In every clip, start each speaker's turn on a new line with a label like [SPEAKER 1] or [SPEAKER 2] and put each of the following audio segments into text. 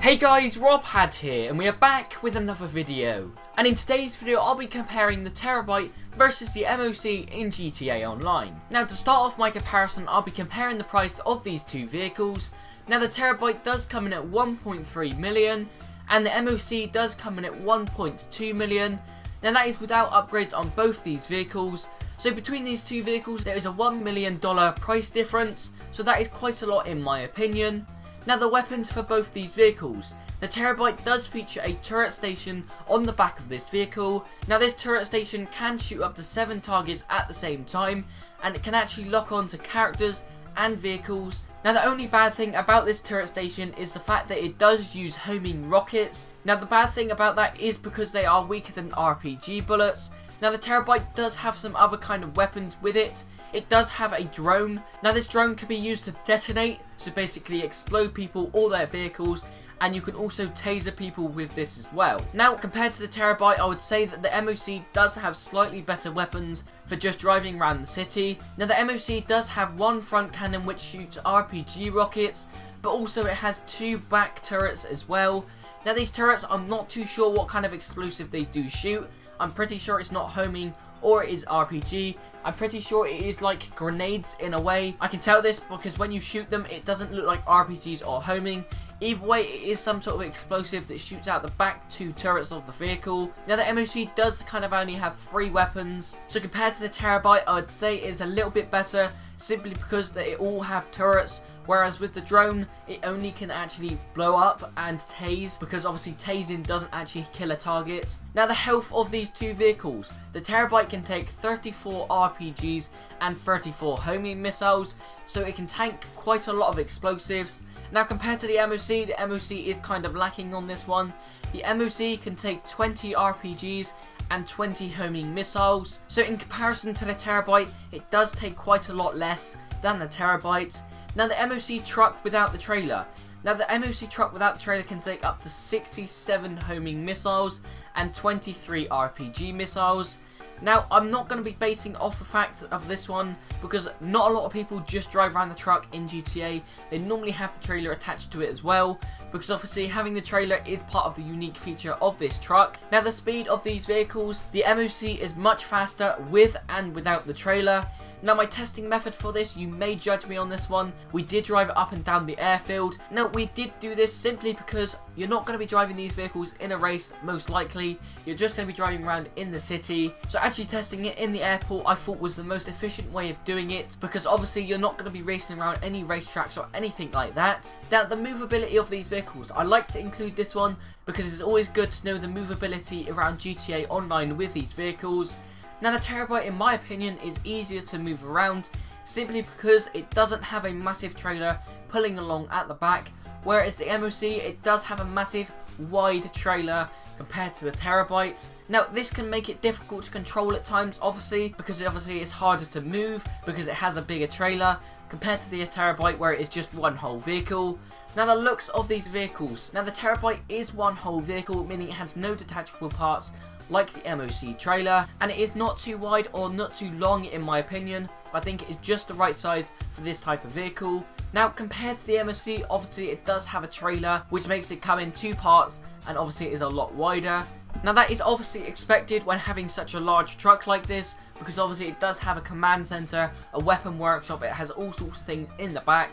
[SPEAKER 1] Hey guys, ROBHADD here, and we are back with another video. And in today's video, I'll be comparing the Terrorbyte versus the MOC in GTA Online. Now to start off my comparison, I'll be comparing the price of these two vehicles. Now the Terrorbyte does come in at 1.3 million, and the MOC does come in at 1.2 million. Now that is without upgrades on both these vehicles. So between these two vehicles, there is a $1 million price difference, so that is quite a lot in my opinion. Now the weapons for both these vehicles. The Terrorbyte does feature a turret station on the back of this vehicle. Now this turret station can shoot up to 7 targets at the same time, and it can actually lock on to characters and vehicles. Now the only bad thing about this turret station is the fact that it does use homing rockets. Now the bad thing about that is because they are weaker than RPG bullets. Now the Terrorbyte does have some other kind of weapons with it. It does have a drone. Now this drone can be used to detonate, so basically explode people or their vehicles, and you can also taser people with this as well. Now compared to the Terrorbyte, I would say that the MOC does have slightly better weapons for just driving around the city. Now the MOC does have one front cannon which shoots RPG rockets, but also it has 2 back turrets as well. Now these turrets, I'm not too sure what kind of explosive they do shoot. I'm pretty sure it's not homing or it is RPG. I'm pretty sure it is like grenades in a way. I can tell this because when you shoot them, it doesn't look like RPGs or homing. Either way, it is some sort of explosive that shoots out the back 2 turrets of the vehicle. Now the MOC does kind of only have 3 weapons, so compared to the Terrorbyte, I would say it is a little bit better simply because they all have turrets. Whereas with the drone, it only can actually blow up and tase, because obviously tasing doesn't actually kill a target. Now the health of these two vehicles. The Terrorbyte can take 34 RPGs and 34 homing missiles, so it can tank quite a lot of explosives. Now compared to the MOC is kind of lacking on this one. The MOC can take 20 RPGs and 20 homing missiles. So in comparison to the Terrorbyte, it does take quite a lot less than the Terrorbyte. Now the MOC truck without the trailer. Now the MOC truck without the trailer can take up to 67 homing missiles and 23 RPG missiles. Now I'm not going to be basing off the fact of this one because not a lot of people just drive around the truck in GTA. They normally have the trailer attached to it as well, because obviously having the trailer is part of the unique feature of this truck. Now the speed of these vehicles, the MOC is much faster with and without the trailer. Now my testing method for this, you may judge me on this one. We did drive it up and down the airfield. Now we did do this simply because you're not going to be driving these vehicles in a race most likely. You're just going to be driving around in the city. So actually testing it in the airport I thought was the most efficient way of doing it, because obviously you're not going to be racing around any racetracks or anything like that. Now the movability of these vehicles, I like to include this one because it's always good to know the movability around GTA Online with these vehicles. Now the Terrorbyte, in my opinion, is easier to move around simply because it doesn't have a massive trailer pulling along at the back, whereas the MOC, it does have a massive wide trailer compared to the Terrorbyte. Now this can make it difficult to control at times, obviously, because it's harder to move because it has a bigger trailer compared to the Terrorbyte where it is just one whole vehicle. Now the looks of these vehicles. Now the Terrorbyte is one whole vehicle, meaning it has no detachable parts like the MOC trailer, and it is not too wide or not too long in my opinion. I think it is just the right size for this type of vehicle. Now compared to the MOC, obviously it does have a trailer which makes it come in 2 parts, and obviously it is a lot wider. Now that is obviously expected when having such a large truck like this, because obviously it does have a command center, a weapon workshop, it has all sorts of things in the back.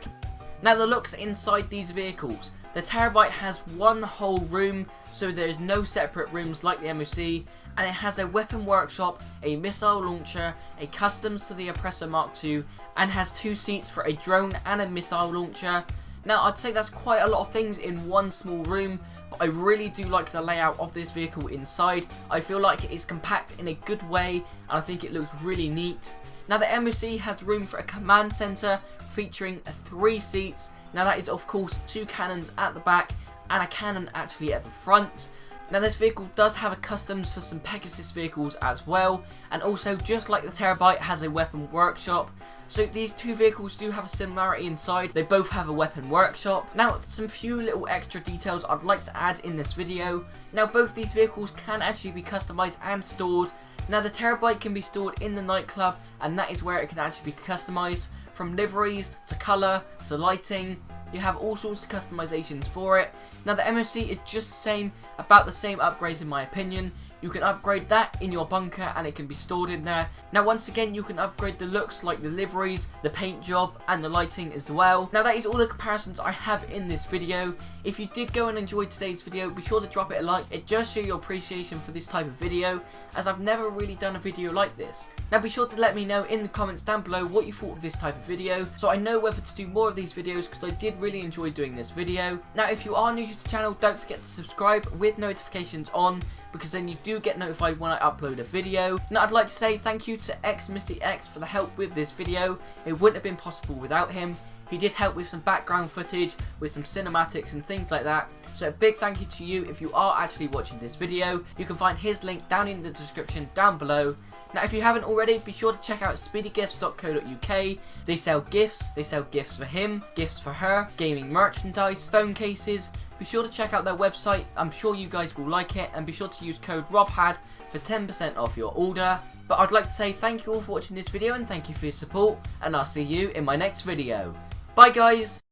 [SPEAKER 1] Now the looks inside these vehicles. The Terrorbyte has one whole room, so there is no separate rooms like the MOC, and it has a weapon workshop, a missile launcher, a customs for the Oppressor Mark II, and has 2 seats for a drone and a missile launcher. Now I'd say that's quite a lot of things in one small room, but I really do like the layout of this vehicle inside. I feel like it is compact in a good way, and I think it looks really neat. Now the MOC has room for a command center featuring 3 seats. Now that is of course 2 cannons at the back and a cannon actually at the front. Now this vehicle does have a customs for some Pegasus vehicles as well, and also just like the Terrorbyte has a weapon workshop. So these two vehicles do have a similarity inside, they both have a weapon workshop. Now some few little extra details I'd like to add in this video. Now both these vehicles can actually be customized and stored. Now the Terrorbyte can be stored in the nightclub, and that is where it can actually be customized, from liveries to colour to lighting you have all sorts of customizations for it. Now the MOC is just about the same upgrades in my opinion. You can upgrade that in your bunker and it can be stored in there. Now once again, you can upgrade the looks like the liveries, the paint job and the lighting as well. Now that is all the comparisons I have in this video. If you did go and enjoy today's video, be sure to drop it a like. It does show your appreciation for this type of video, as I've never really done a video like this. Now be sure to let me know in the comments down below what you thought of this type of video, so I know whether to do more of these videos, because I did really enjoy doing this video. Now if you are new to the channel, don't forget to subscribe with notifications on, because then you do get notified when I upload a video. Now I'd like to say thank you to XMissyX for the help with this video. It wouldn't have been possible without him. He did help with some background footage, with some cinematics and things like that. So a big thank you to you if you are actually watching this video. You can find his link down in the description down below. Now if you haven't already, be sure to check out speedygifts.co.uk. They sell gifts for him, gifts for her, gaming merchandise, phone cases. Be sure to check out their website, I'm sure you guys will like it, and be sure to use code ROBHADD for 10% off your order. But I'd like to say thank you all for watching this video and thank you for your support, and I'll see you in my next video. Bye guys!